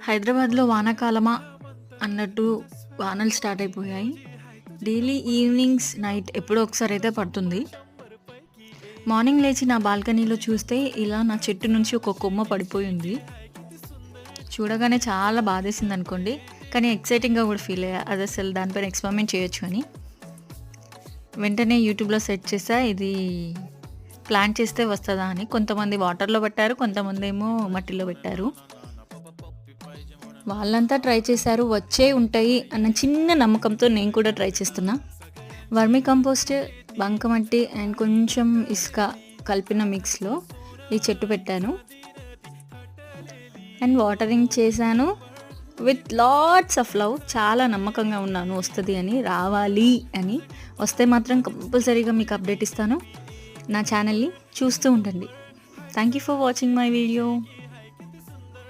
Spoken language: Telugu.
హైదరాబాద్లో వానాకాలమా అన్నట్టు వానలు స్టార్ట్ అయిపోయాయి. డైలీ ఈవినింగ్స్, నైట్ ఎప్పుడో ఒకసారి అయితే పడుతుంది. మార్నింగ్ లేచి నా బాల్కనీలో చూస్తే ఇలా నా చెట్టు నుంచి ఒక కొమ్మ పడిపోయింది. చూడగానే చాలా బాధేసింది అనుకోండి. కానీ ఎక్సైటింగ్గా కూడా ఫీల్ అయ్యా. అది అసలు దానిపైన ఎక్స్పెరిమెంట్ చేయొచ్చు అని. వెంటనే యూట్యూబ్లో సెర్చ్ చేసా, ఇది ప్లాంట్ చేస్తే వస్తుందా అని. కొంతమంది వాటర్లో పెట్టారు, కొంతమంది ఏమో మట్టిలో పెట్టారు. వాళ్ళంతా ట్రై చేశారు, వచ్చే ఉంటాయి అన్న చిన్న నమ్మకంతో నేను కూడా ట్రై చేస్తున్నా. వర్మీ కంపోస్ట్, బంకమట్టి అండ్ కొంచెం ఇసుక కలిపిన మిక్స్లో ఈ చెట్టు పెట్టాను అండ్ వాటరింగ్ చేశాను విత్ లాట్స్ ఆఫ్ లవ్. చాలా నమ్మకంగా ఉన్నాను వస్తుంది అని, రావాలి అని. వస్తే మాత్రం కంపల్సరీగా మీకు అప్డేట్ ఇస్తాను. నా ఛానల్ని చూస్తూ ఉండండి. Thank you for watching my video.